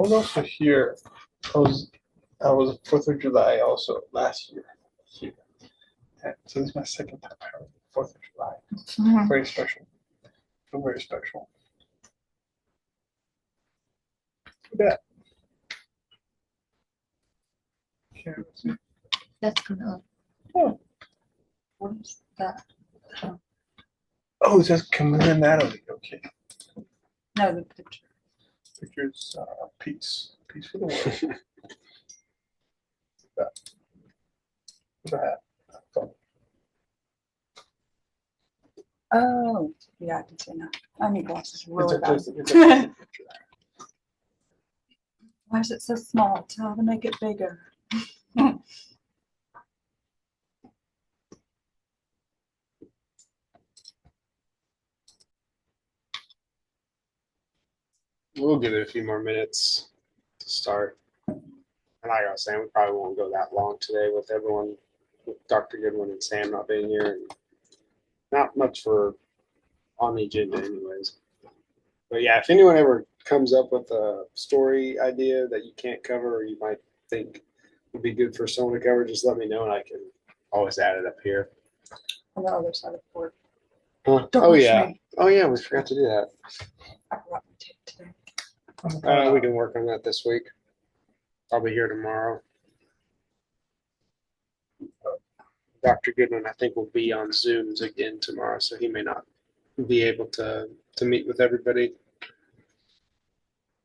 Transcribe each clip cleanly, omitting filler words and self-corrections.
was also here. I was 4th of July also last year here. And so this is my second time having 4th of July. Very special. Feel very special. Yeah. Okay, let's see. That's Camilla. Oh. What is that? Oh, it says Camilla Natalie. Okay. No, the picture. Pictures, peace. Peace for the world. What's that? Oh, yeah, I can see now. I need glasses really bad. It's a picture. Why is it so small? Tell to make it bigger. We'll give it a few more minutes to start. And like I was saying, we probably won't go that long today with everyone, with Dr. Goodwin and Sam not being here. And not much for on the agenda anyways. But yeah, if anyone ever comes up with a story idea that you can't cover or you might think would be good for someone to cover, just let me know and I can always add it up here. On the other side of the board. Huh? Don't Oh push yeah. me. Oh yeah, we forgot to do that. I forgot my tape today. We can work on that this week. I'll be here tomorrow. Dr. Goodwin, I think, will be on Zooms again tomorrow, so he may not be able to meet with everybody.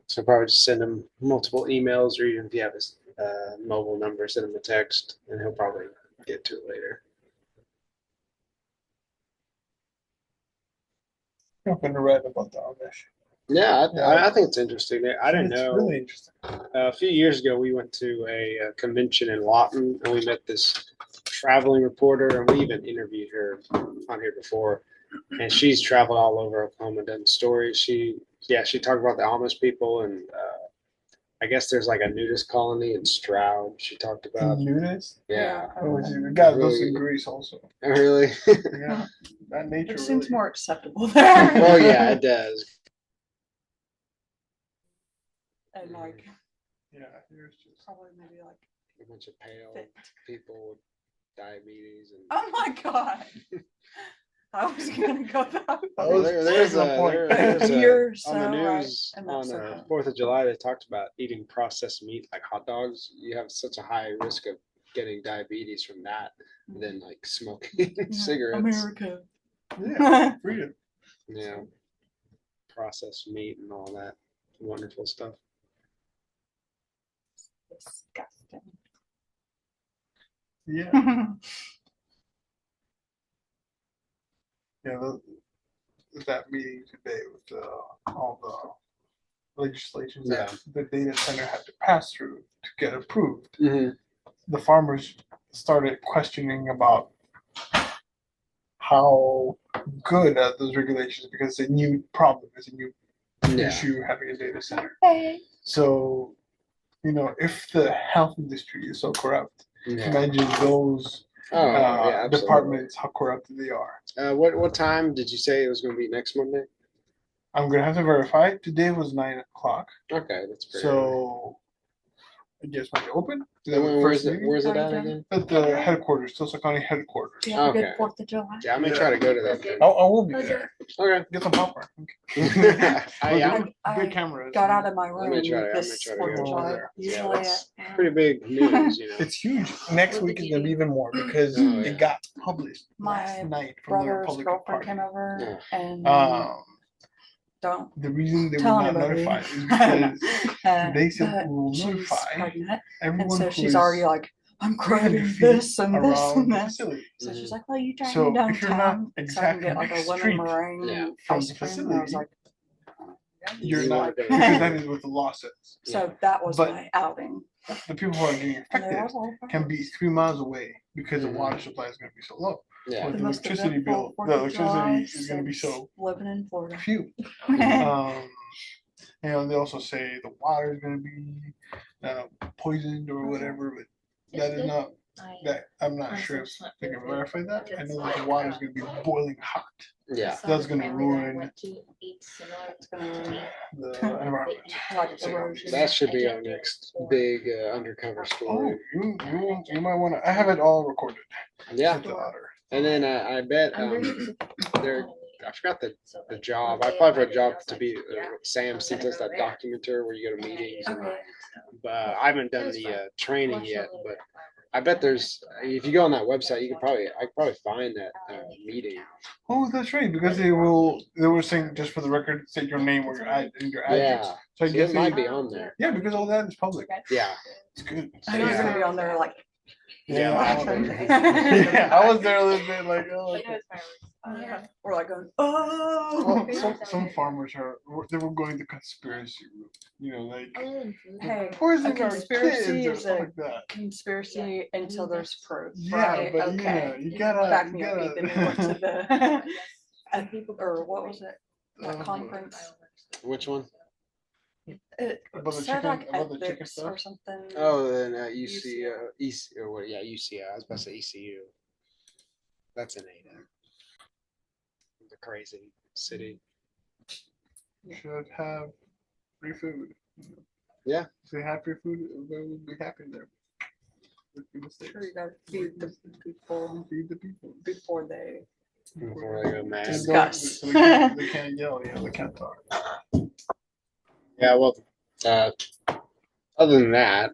So probably just send him multiple emails, or even if you have his mobile number, send him a text, and he'll probably get to it later. I'm going to read about the Amish. Yeah, I think it's interesting. I didn't It's know. really interesting. A few years ago, we went to a convention in Lawton, and we met this traveling reporter, and we even interviewed her on here before. And she's traveled all over Oklahoma, done stories. She talked about the Amish people, and I guess there's like a nudist colony in Stroud. She talked about. Nudist? Yeah. Oh, we got those Really? in Greece also. Oh, really? Yeah. That nature. It seems really- more acceptable there. Well, yeah, it does. And like Yeah, here's just. probably maybe like A bunch of pale fit. people with diabetes and. Oh my god. I was gonna go that Oh, way. There's the point. You're on so the right, news and that's on so funny. 4th of July. They talked about eating processed meat like hot dogs. You have such a high risk of getting diabetes from that than like smoking Yeah, cigarettes. America. Yeah, freedom. Yeah, processed meat and all that wonderful stuff. Disgusting. Yeah. Yeah, that meeting today with all the legislation that the data center had to pass through to get approved. Mm-hmm. The farmers started questioning about how good are those regulations because it's a new problem, it's a new issue having a data center. Hey. So, if the health industry is so corrupt, Yeah. imagine those Absolutely. departments, how corrupt they are. What time did you say it was going to be next Monday? I'm gonna have to verify. Today was 9 o'clock. Okay, that's pretty early. So I guess when they open. Where's it at again? At the headquarters, Tulsa County headquarters. Do you have a good Okay. 4th of July? Yeah, I may try to go to that. Then. I will be there. Okay. Get some popcorn. I Good cameras. Got out of my room. I may try to this go 4th of July. there. Usually it's pretty big news, you know. It's huge. Next week is gonna be even more because Oh, yeah. it got published My last night from the brother's Republican girlfriend Party. came over and don't The reason they were tell not anybody. notified is because they said but we'll she's notify pregnant, and everyone so who she's is already like, I'm 300 craving feet this and this around and the this. facility. So she's like, well, you drive So me if you're not downtown so I can exactly get like a next lemon street meringue from ice the cream. And I was facility, like, You're You not want to because go. that is what the law says. so that was But- my outing. The people who are getting And they affected were all can be 3 miles away because the Mhm. water supply is going to be so low. Yeah. Or the the most electricity eventful bill, 4th the of July electricity is going to be since so living in Florida. few. They also say the water is going to be poisoned or whatever, but that is not that I'm not sure if they can verify that. I know that the water's gonna be boiling hot. Yeah. That's gonna ruin It's gonna ruin the environment. like erosion. That should be our next big undercover Oh, story. you might wanna, I have it all recorded. Yeah. Sent to Otter. And then I bet there. I forgot the job. I applied for a job to be Sam sent us that documentary where you go to meetings. And, but I haven't done the training yet. But I bet there's if you go on that website, I could probably find that meeting. Oh, that's right, because they were saying just for the record, say your name or your and your address. Yeah. So I So guess it might be on there. Yeah, because all that is public. Yeah. It's good. I know you're gonna be on there like. Yeah. Yeah, I was there a little bit like, oh. Okay. We're like going, oh. Well, some farmers they were going the conspiracy route, like Hey, poison a our conspiracy kids or is something a like that. conspiracy until there's proof, Yeah, right? but Okay. you gotta, Back me up, Ethan. We went to the, or what was it? That Um, conference? Which one? It About the said chicken- like about the chicken ethics stuff? or something. Oh, then UC or what? Yeah, UCI. I was about to say ECU. That's in Ada. It's a crazy city. should have free food. Yeah. If they have free food, everybody would be happy there. Sure, you gotta feed the people Feed the people. before they. Before they go mad. Discuss. So they can't yell, they can't talk. Yeah, well, other than that,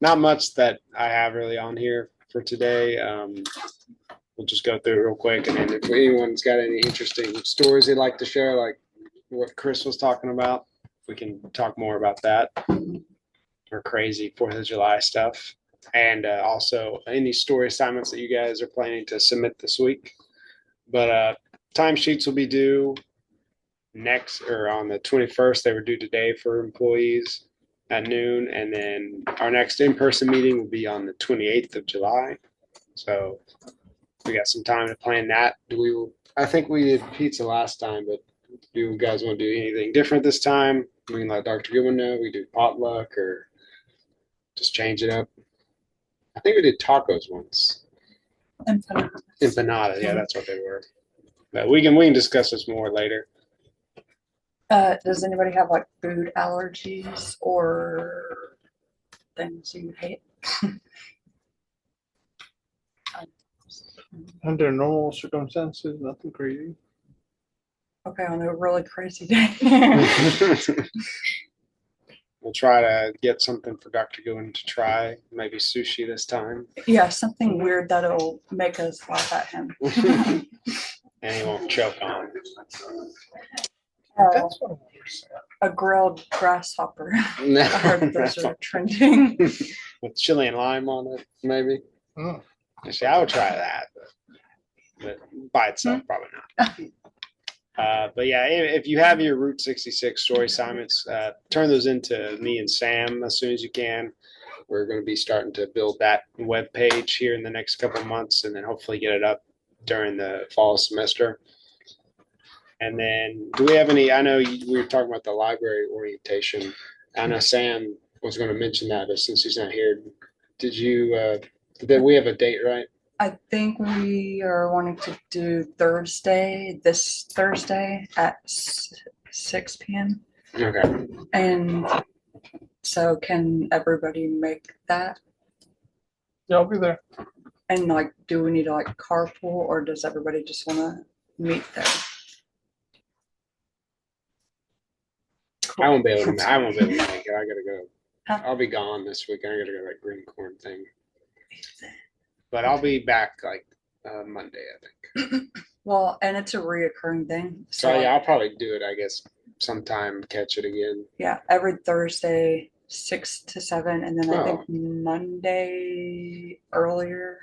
not much that I have really on here for today. We'll just go through it real quick, and then if anyone's got any interesting stories they'd like to share, like what Chris was talking about, we can talk more about that, or crazy 4th of July stuff, and also any story assignments that you guys are planning to submit this week. But timesheets will be due on the 21st. They were due today for employees at noon, and then our next in-person meeting will be on the 28th of July. So we got some time to plan that. I think we did pizza last time, but do you guys want to do anything different this time? We can let Dr. Goodwin know. We do potluck or just change it up. I think we did tacos once. Empanada, yeah, that's what they were. But we can discuss this more later. Does anybody have like food allergies or things you hate? Under normal circumstances, nothing crazy. Okay, on a really crazy day. We'll try to get something for Dr. Goodwin to try, maybe sushi this time. Yeah, something weird that'll make us laugh at him. And he won't choke on. That's what I was A grilled grasshopper. I No, heard those are trending. with chili and lime on it, maybe. saying. Actually, I would try that, but by itself, probably not. But yeah, if you have your Route 66 story assignments, turn those into me and Sam as soon as you can. We're going to be starting to build that web page here in the next couple of months, and then hopefully get it up during the fall semester. And then, do we have any? I know we were talking about the library orientation. I know Sam was going to mention that, but since he's not here, did you? Did we have a date, right? I think we are wanting to do this Thursday at 6 p.m. Okay. And so can everybody make that? Yeah, I'll be there. And like, do we need to like carpool or does everybody just want to meet there? I won't be able to make it. I gotta go. Huh? I'll be gone this week. I gotta go to that green corn thing. But I'll be back like Monday, I think. Well, and it's a reoccurring thing. So yeah, I'll probably do it, I guess, sometime, catch it again. Yeah, every Thursday, 6 to 7, and then I Oh. think Monday earlier.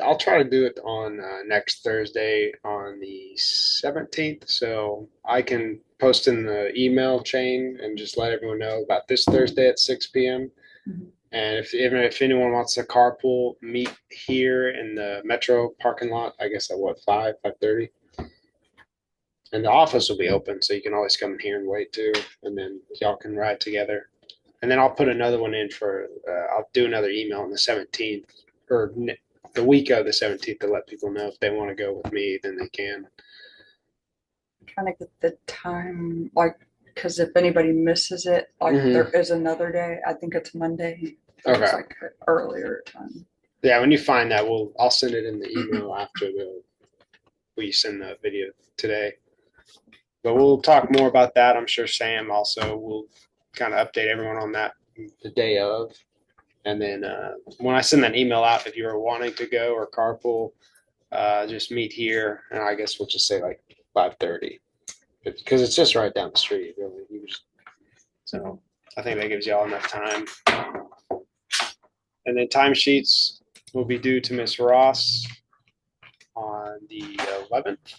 I'll try to do it on next Thursday on the 17th, so I can post in the email chain and just let everyone know about this Thursday at 6 p.m. Mhm. And if anyone wants to carpool, meet here in the Metro parking lot, I guess at 5:30. And the office will be open, so you can always come in here and wait too, and then y'all can ride together. and then I'll put another one in for, I'll do another email on the 17th or the week of the 17th to let people know if they want to go with me, then they can. Trying to get the time, like, because if anybody misses it, like Mhm. there is another day. I think it's Monday. Okay. It's like an earlier time. Yeah, when you find that, I'll send it in the email after we send the video today. But we'll talk more about that. I'm sure Sam also will kind of update everyone on that the day of. And then when I send that email out, if you're wanting to go or carpool, just meet here, and I guess we'll just say like 5:30 because it's just right down the street, really. So I think that gives y'all enough time. And then timesheets will be due to Miss Ross on the 11th,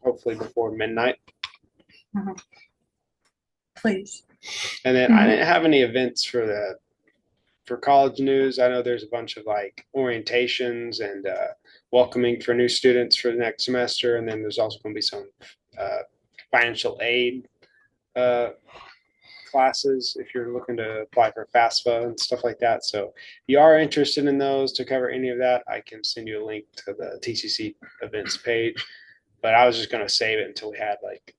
hopefully before midnight. Please. And then I didn't have any events for college news. I know there's a bunch of like orientations and welcoming for new students for the next semester, and then there's also going to be some financial aid classes if you're looking to apply for FAFSA and stuff like that. So if you are interested in those to cover any of that, I can send you a link to the TCC events page. But I was just going to save it until we had like,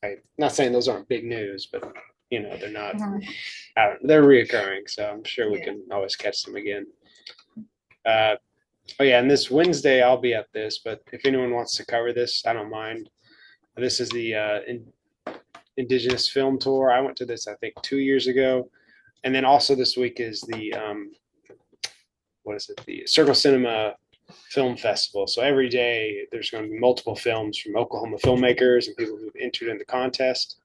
I'm not saying those aren't big news, but you know, they're not, they're reoccurring. So I'm sure we can always catch them again. Oh yeah, and this Wednesday I'll be at this, but if anyone wants to cover this, I don't mind. This is the Indigenous Film Tour. I went to this, I think, 2 years ago. And then also this week is the, what is it? The Circle Cinema Film Festival. So every day there's going to be multiple films from Oklahoma filmmakers and people who've entered in the contest.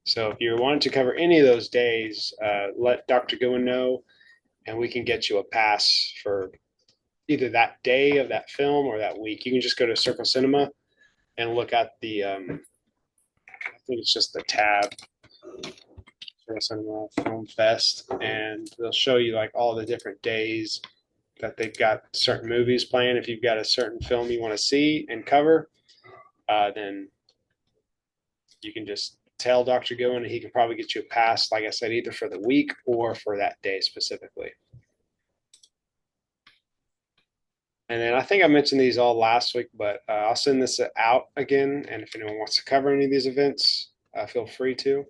So if you're wanting to cover any of those days, let Dr. Goodwin know, and we can get you a pass for either that day of that film or that week. You can just go to Circle Cinema and look at the, I think it's just the tab, Circle Cinema Film Fest, and they'll show you like all the different days that they've got certain movies playing. If you've got a certain film you want to see and cover, then you can just tell Dr. Goodwin, and he can probably get you a pass, like I said, either for the week or for that day specifically. And then I think I mentioned these all last week, but I'll send this out again. And if anyone wants to cover any of these events, feel free to.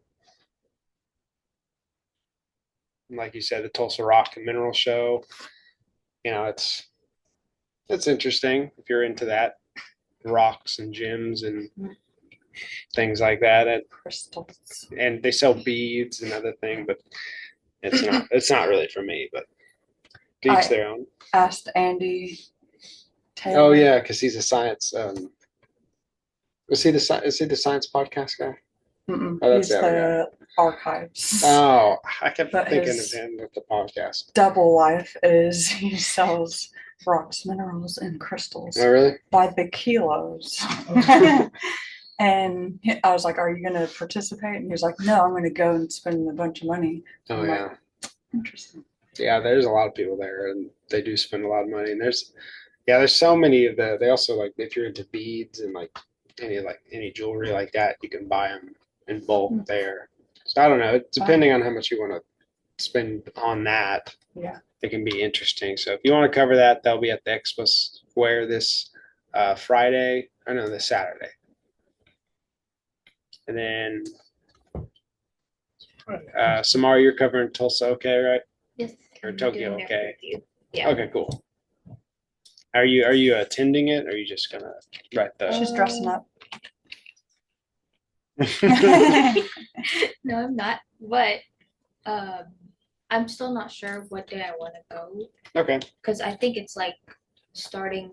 And like you said, the Tulsa Rock and Mineral Show, you know, it's interesting if you're into that, rocks and gems and things like that. Crystals. And they sell beads and other things, but it's not really for me, but each their own. Asked Andy Taylor. Oh yeah, because he's a science. Is he the science podcast guy? Oh, he's the archives. Oh, I kept But thinking of him with the podcast. Double life is he sells rocks, minerals, and crystals Oh really? by the kilos. And I was like, "Are you going to participate?" And he was like, "No, I'm going to go and spend a bunch of money." Oh I'm yeah. like, interesting. Yeah, there's a lot of people there, and they do spend a lot of money. And there's so many of the. They also like if you're into beads and like any jewelry like that, you can buy them in bulk there. So I don't know. Depending on how much you want to spend on that, yeah, it can be interesting. So if you want to cover that, they'll be at the Expo Square this Friday. I know this Saturday. And then Samara, you're covering Tulsa, okay, right? Yes. Or Tokyo, okay. Yeah. Okay, cool. Are you attending it, or are you just gonna write the? she's dressing up. No, I'm not. But I'm still not sure what day I want to go Okay. because I think it's like starting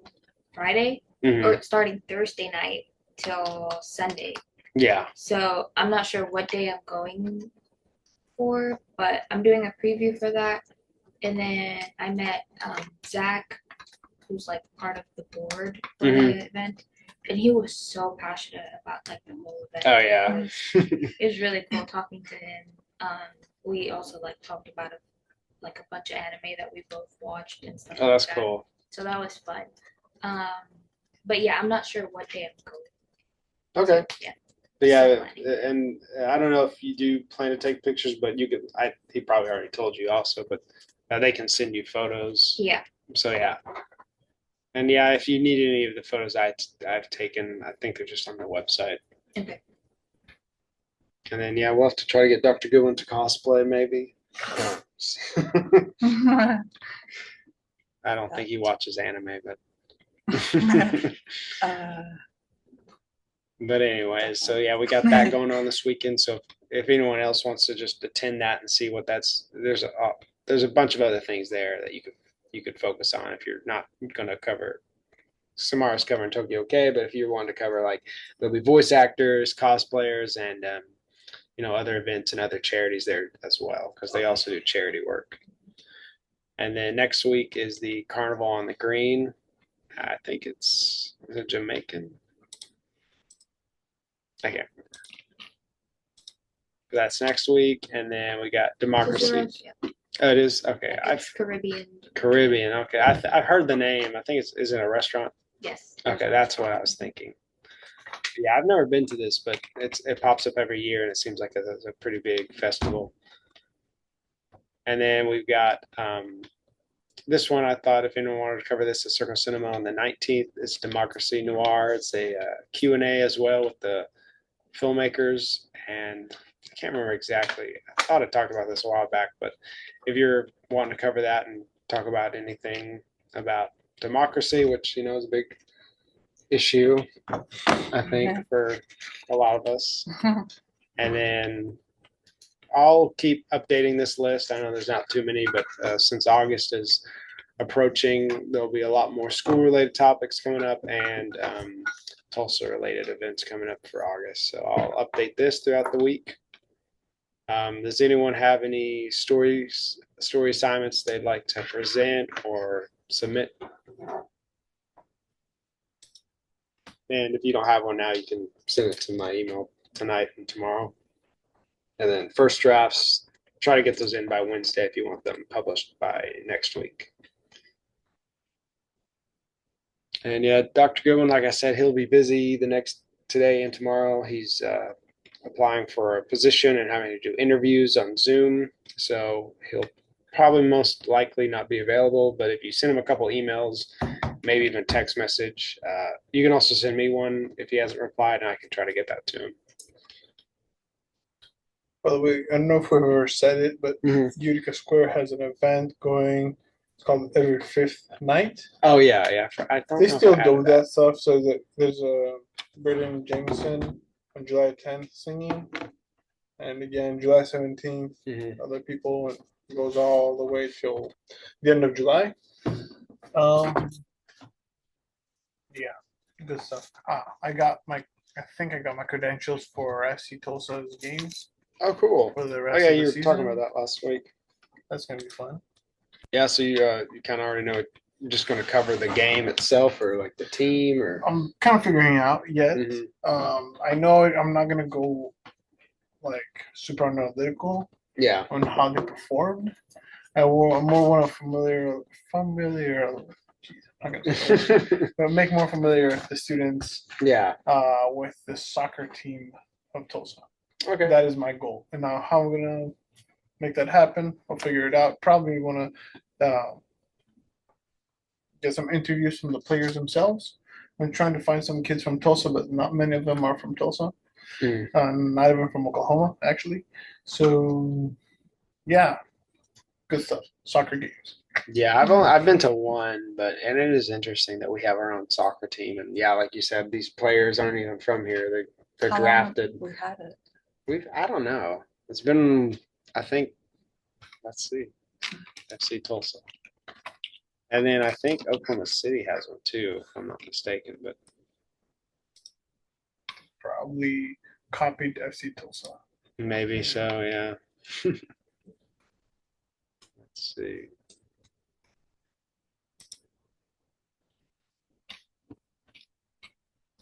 Friday Mhm. or starting Thursday night till Sunday. Yeah. So I'm not sure what day I'm going for, but I'm doing a preview for that. And then I met Zach, who's like part of the board for the event, and he was so passionate about like the whole event. Oh yeah. It was really cool talking to him. We also like talked about like a bunch of anime that we both watched and stuff. Oh, that's like that. cool. So that was fun. But yeah, I'm not sure what day I'm going. Okay. Yeah. But yeah, So funny. and I don't know if you do plan to take pictures, but you could. He probably already told you also, but they can send you photos. Yeah. So yeah, and yeah, if you need any of the photos I've taken, I think they're just on their website. Okay. And then yeah, we'll have to try to get Dr. Goodwin to cosplay maybe. I don't think he watches anime, but Uh, but anyways, so yeah, we got that going on this weekend. So if anyone else wants to just attend that and see what that's there's a bunch of other things there that you could focus on if you're not going to cover. Samara's covering Tokyo K, but if you want to cover like there'll be voice actors, cosplayers, and other events and other charities there as well because they also do charity work. And then next week is the Carnival on the Green. I think is it Jamaican? I can't remember. That's next week, and then we got Democracy. Yeah. Oh, it is okay. It's Caribbean. Caribbean. Okay, I've heard the name. I think is it a restaurant? Yes. Okay, that's what I was thinking. Yeah, I've never been to this, but it pops up every year, and it seems like it's a pretty big festival. And then we've got this one. I thought if anyone wanted to cover this at Circle Cinema on the 19th, it's Democracy Noir. It's a Q&A as well with the filmmakers, and I can't remember exactly. I thought I talked about this a while back, but if you're wanting to cover that and talk about anything about democracy, which is a big issue, I think, for a lot of us. And then I'll keep updating this list. I know there's not too many, but since August is approaching, there'll be a lot more school-related topics coming up and Tulsa-related events coming up for August. So I'll update this throughout the week. Does anyone have any story assignments they'd like to present or submit? And if you don't have one now, you can send it to my email tonight and tomorrow. And then first drafts, try to get those in by Wednesday if you want them published by next week. And yeah, Dr. Goodwin, like I said, he'll be busy today and tomorrow. He's applying for a position and having to do interviews on Zoom. So he'll probably most likely not be available. But if you send him a couple emails, maybe even a text message, you can also send me one if he hasn't replied, and I can try to get that to him. By the way, I don't know if we ever said it, but Utica Square has an event going. It's called Every Fifth Night. Oh yeah. I don't They know still if I do added that stuff. So there's a Brendan Jameson on July 10th singing, and again July 17th, other people. It goes all the way till the end of July. Yeah, good stuff. I think I got my credentials for FC Tulsa's games Oh, cool. for the Oh rest yeah, of the you were season. talking about that last week. That's gonna be fun. Yeah, so you kind of already know you're just going to cover the game itself or like the team or. I'm kind of figuring it out yet. I know I'm not gonna go like super analytical on how they performed. I more want to familiar. Geez, I'm not gonna say that. But make more familiar the students. Yeah. With the soccer team of Tulsa. Okay. That is my goal. And now how I'm gonna make that happen, I'll figure it out. Probably want to get some interviews from the players themselves. I'm trying to find some kids from Tulsa, but not many of them are from Tulsa. Not even from Oklahoma, actually. So, yeah, good stuff. Soccer games. Yeah, I've been to one, and it is interesting that we have our own soccer team, and yeah, like you said, these players aren't even from here. They're How drafted. long have we had it? I don't know. It's been, I think, let's see, FC Tulsa. And then I think Oklahoma City has one too, if I'm not mistaken. But probably copied FC Tulsa. Maybe so, yeah. Let's see.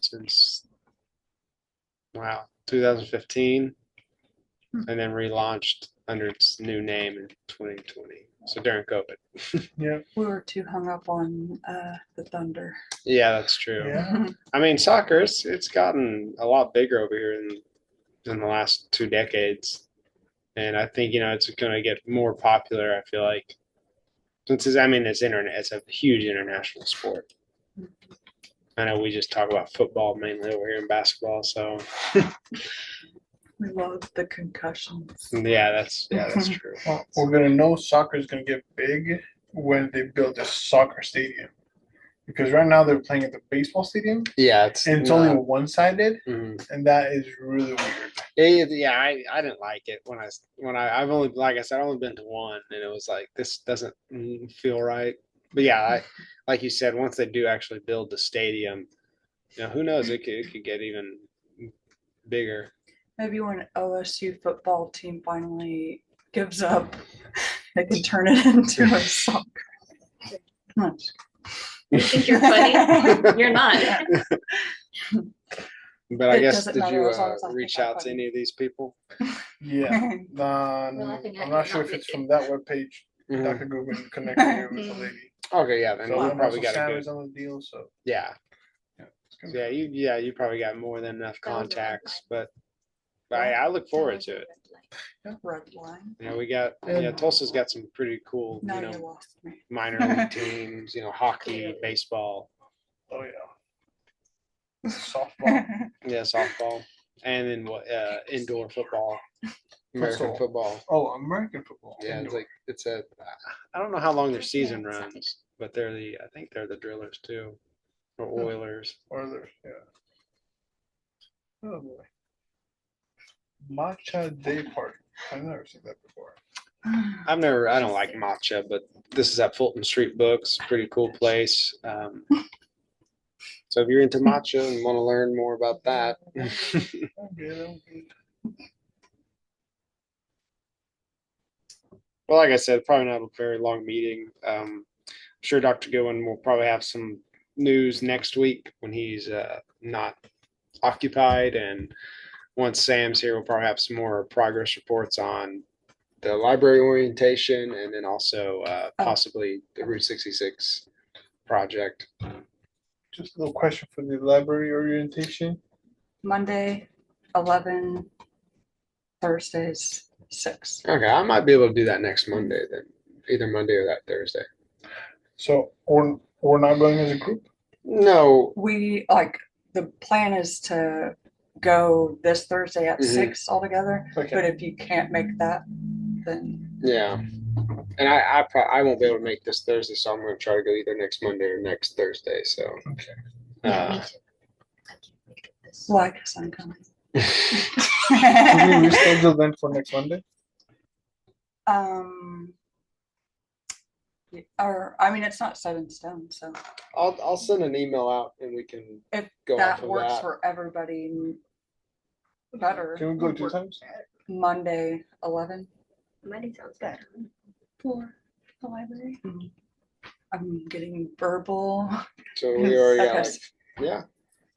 Since 2015, and then relaunched under its new name in 2020. So during COVID. Yeah. We were too hung up on the Thunder. Yeah, that's true. Yeah. I mean, soccer, it's gotten a lot bigger over here in the last 2 decades. And I think, it's going to get more popular, I feel like. Since it's internet, it's a huge international sport. I know we just talk about football mainly over here in basketball, so We love the concussions. yeah, that's true. Well, we're gonna know soccer is gonna get big when they build a soccer stadium. Because right now they're playing at the baseball stadium Yeah, and it's only one-sided, Mhm. and that is really weird. Yeah, I didn't like it when I've only, like I said, I've only been to one, and it was like, this doesn't feel right. But yeah, like you said, once they do actually build the stadium, who knows, it could get even bigger. Maybe when OSU football team finally gives up, they can turn it into a soccer. You think you're funny? You're not. But I It guess, doesn't did matter you as long as I think reach I'm out to funny. any of these people? Yeah. laughing at I'm you, not sure not if it's with from that webpage. Mhm. Dr. Goodwin connected me with a lady. Okay, yeah, then So you and probably also got Sam a is good, on the deal, so yeah. it's gonna So you probably got more than enough That was a red contacts, line. but I look forward to it. Red line. We got, Tulsa's got some pretty cool, Now you lost me. minor league teams, hockey, baseball, Oh yeah. Softball. yeah, softball, and then indoor football, American Futsal. football. Oh, American football. Yeah, Indoor. I don't know how long their season runs, but I think they're the Drillers too, or Oilers. Oilers, yeah. Oh boy. Matcha Day Party. I've never seen that before. I don't like matcha, but this is at Fulton Street Books, pretty cool place. So if you're into matcha and want to learn more about that, I'm good. well, like I said, probably not a very long meeting. I'm sure Dr. Goodwin will probably have some news next week when he's not occupied, and once Sam's here, we'll probably have some more progress reports on the library orientation, and then also possibly the Route 66 project. Just a little question for the library orientation. Monday, 11, Thursdays, 6. Okay, I might be able to do that next Monday then, either Monday or that Thursday. So we're not going as a group? No, The plan is to go this Thursday at Mhm. 6 altogether, but Okay. if you can't make that, then yeah. And I won't be able to make this Thursday, so I'm going to try to go either next Monday or next Thursday. So, Okay. Yeah, me uh, too. I can't make it this. well, I guess I'm coming. Can we reschedule then for next Monday? It's not set in stone, so I'll send an email out and we can if go off that of works that. for everybody better. Can we go 2 times? Monday, 11. Monday sounds good. For the library. I'm getting verbal. So we already got Okay. yeah.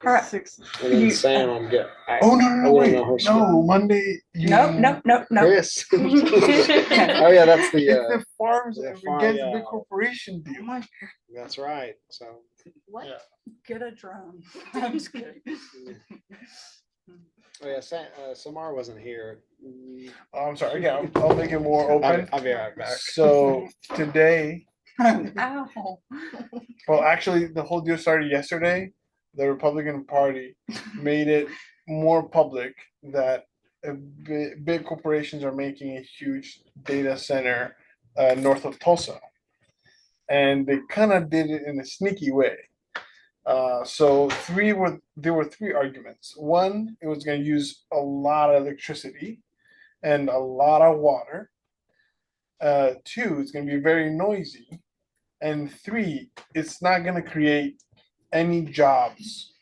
All right. 6. And then You- Sam, I'm getting. Oh no, wouldn't wait. know her No, schedule. Monday. Nope. Chris. Oh yeah, that's It's the. the farms the against farm, the yeah. big corporation deal. That's right. So. What? Yeah. Get a drone. I'm just kidding. Oh yeah, Samar wasn't here. Oh, I'm sorry. Okay, I'll make it more open. I'll be right back. So today, Ow. well, actually, the whole deal started yesterday. The Republican Party made it more public that big corporations are making a huge data center north of Tulsa, and they kind of did it in a sneaky way. So there were 3 arguments. One, it was going to use a lot of electricity and a lot of water. 2, it's going to be very noisy. And 3, it's not going to create any jobs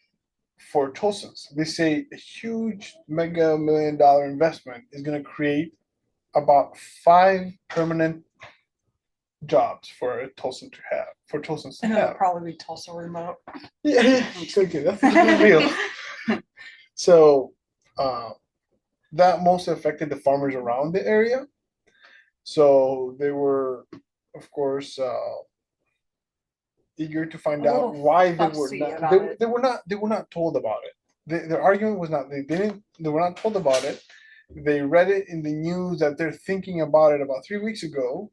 for Tulsans. They say a huge mega $1 million investment is going to create about 5 permanent jobs for Tulsans to have. And it'll probably be Tulsa remote. Yeah, okay, that's a good deal. So that mostly affected the farmers around the area, So they were, of course, eager to find A out little why they were fussy not. about it. They were not told about it. Their argument was not. They were not told about it. They read it in the news that they're thinking about it about 3 weeks ago,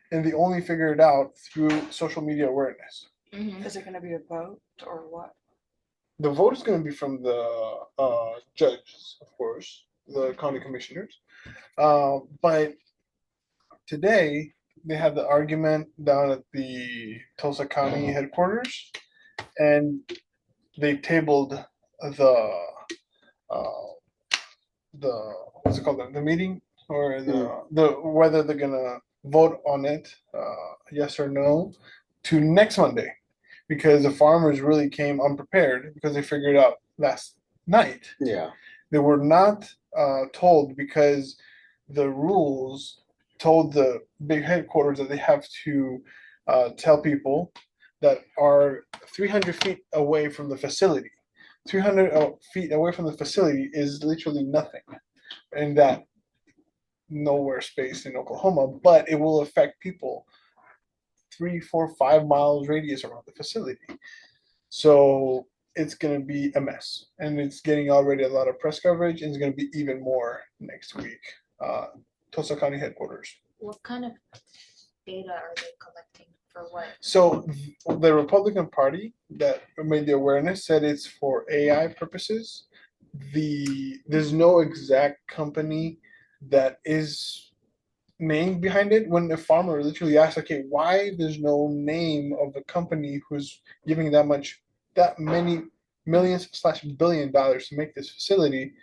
and they only figured it out through social media awareness. Mhm. Is it gonna be a vote or what? The vote is going to be from the judges, of course, the county commissioners. But today they had the argument down at the Tulsa County headquarters, and they tabled uh, the what's it called, the meeting, or the whether they're gonna vote on it, yes or no, to next Monday, because the farmers really came unprepared because they figured out last night. Yeah. They were not told, because the rules told the big headquarters that they have to tell people that are 300 feet away from the facility. 300 feet away from the facility is literally nothing in that nowhere space in Oklahoma, but it will affect people 3, 4, 5 miles radius around the facility. So it's going to be a mess, and it's getting already a lot of press coverage, and it's going to be even more next week. Tulsa County headquarters. What kind of data are they collecting for what? So the Republican Party that made the awareness said it's for AI purposes. There's no exact company that is named behind it. When the farmer literally asks, okay, why there's no name of the company who's giving that many millions slash $1 billion to make this facility,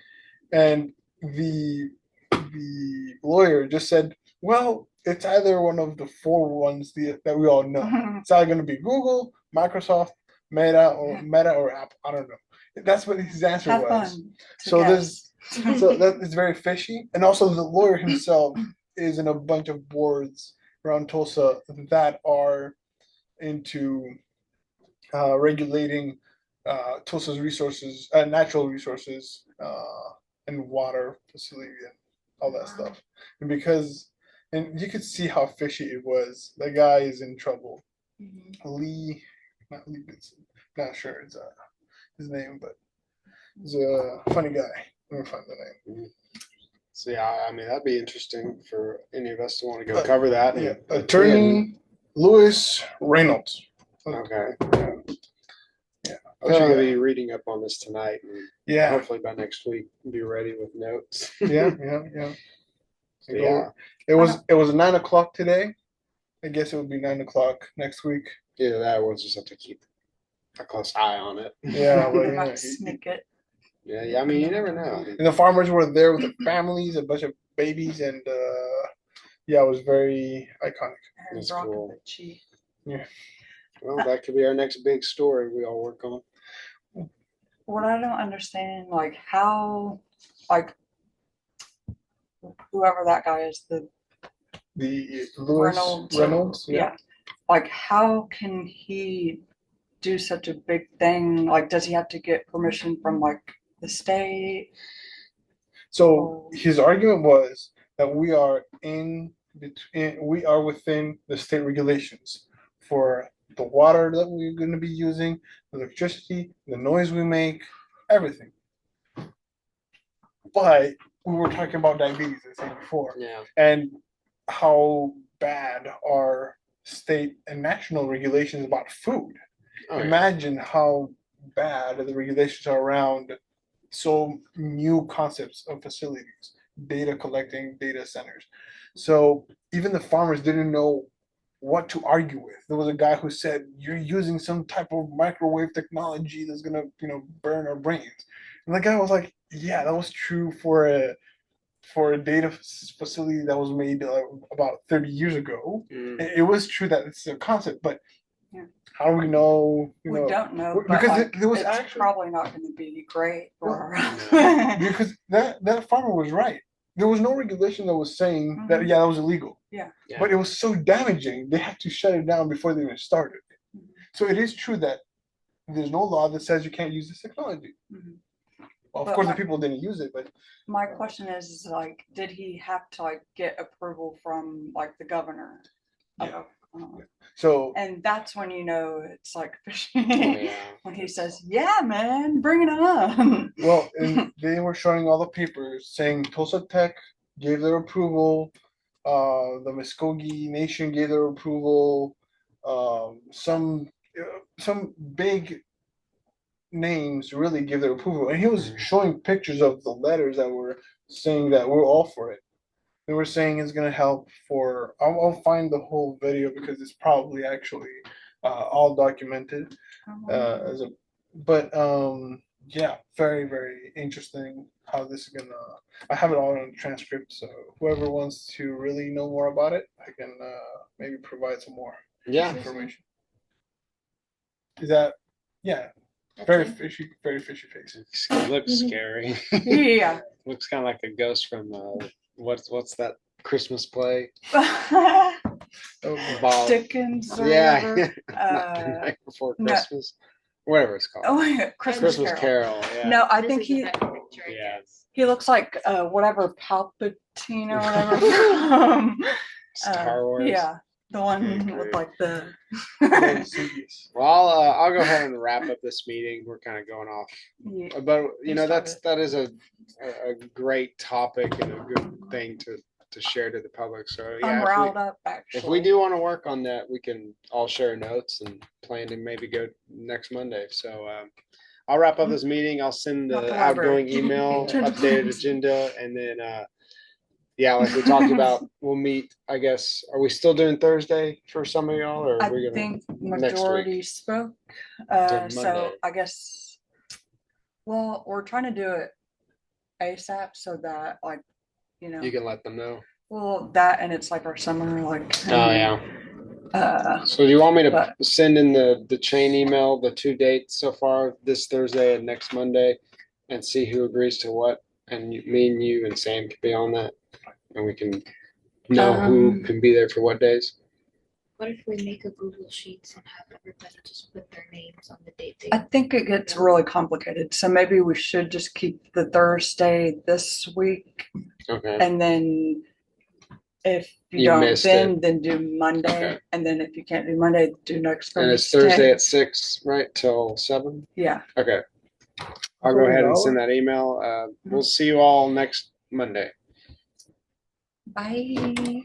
and the lawyer just said, well, it's either one of the four ones that we all know. It's either going to be Google, Microsoft, Meta or Apple. I don't know. That's what his answer Have was. fun. So that is very fishy. And also the lawyer himself is in a bunch of boards around Tulsa that are into regulating Tulsa's resources, natural resources, and water facility and all that stuff. And you could see how fishy it was. The guy is in trouble. Not Lee Benson. Not sure it's his name, but he's a funny guy. Let me find the name. So yeah, I mean that'd be interesting for any of us to want to go cover that. Yeah, Attorney Louis Reynolds. Okay. Yeah. I'll try to be reading up on this tonight, and Yeah. hopefully by next week be ready with notes. Yeah. So, yeah. It was 9 o'clock today. I guess it would be 9 o'clock next week. Either that, or we'll just have to keep a close eye on it. Yeah, well, They yeah. might sneak it. Yeah. I mean, you never know. And the farmers were there with their families, a bunch of babies, and yeah, it was very iconic. And That's Bronco cool. Bitchy. Yeah. Well, that could be our next big story we all work on. What I don't understand, like how, like whoever that guy is, the The Reynolds. yeah. Like how can he do such a big thing? Like, does he have to get permission from like the state? So his argument was that we are within the state regulations for the water that we're going to be using, the electricity, the noise we make, everything. But we were talking about diabetes, as I said before, Yeah. and how bad our state and national regulations about food. Oh, yeah. Imagine how bad the regulations are around so new concepts of facilities, data collecting, data centers. So even the farmers didn't know what to argue with. There was a guy who said, you're using some type of microwave technology that's gonna, burn our brains. And the guy was like, yeah, that was true for a data facility that was made about 30 years ago. It was true that it's a concept, but yeah. How do we know? We don't know, because like, there was it's actually probably not going to be great for because that farmer was right. There was no regulation that was saying that that was illegal. Yeah. But it was so damaging they had to shut it down before they even started. So it is true that there's no law that says you can't use this technology. Well, of But course, the my- people didn't use it, but My question is like, did he have to like get approval from like the governor? yeah. Uh, So And that's when you know it's like fishy. Oh, yeah. When he says, "Yeah, man, bring it on." well, and they were showing all the papers saying Tulsa Tech gave their approval. The Muskogee Nation gave their approval. Some big names really give their approval, and he was showing pictures of the letters that were saying that we're all for it. They were saying it's gonna help for. I'll find the whole video because it's probably actually all documented. As a, but yeah, very interesting how this is gonna. I have it all on transcript, so whoever wants to really know more about it, I can maybe provide some more Yeah. information. Is that yeah? That's Very it. fishy face. It looks scary. Yeah. Looks kind of like a ghost from what's that Christmas play? Oh, Bob. Dickens or Yeah. whatever. Night Before no. Christmas, whatever it's called. Oh, yeah, Christmas Christmas Carol. Carol. Yeah. No, I This think is a he better picture, I Yeah. guess. he looks like whatever Palpatine or whatever from Star Wars. yeah, the one Okay, with great. like the Insidious. Well, I'll go ahead and wrap up this meeting. We're kind of going off, Yeah. but you You know started. that is a great topic and a good thing to share to the public. So I'm yeah, riled up actually. if we do want to work on that, we can all share notes and plan to maybe go next Monday. So I'll wrap up this meeting. I'll send Not the the library. outgoing email, Change of updated plans. agenda, and then yeah, like we talked about, we'll meet. I guess are we still doing Thursday for some of y'all, or I are we gonna? think next majority week? spoke. To So Monday. I guess well, we're trying to do it ASAP so that like, you know, You can let them know. well that and it's like our summer like Oh yeah. So do you want me to but- send in the chain email, the 2 dates so far, this Thursday and next Monday, and see who agrees to what? And me and you and Sam can be on that, and we can know who can be there for what days. What if we make a Google Sheets and have everybody just put their names on the date they I think it gets really complicated. So maybe we should just keep the Thursday this week Okay. and then if you You don't missed then do Monday Okay. and then if you can't do Monday, do next And it's Thursday at 6, right, till 7? Yeah. Okay. I'll go ahead and send that email. We'll see you all next Monday. Bye.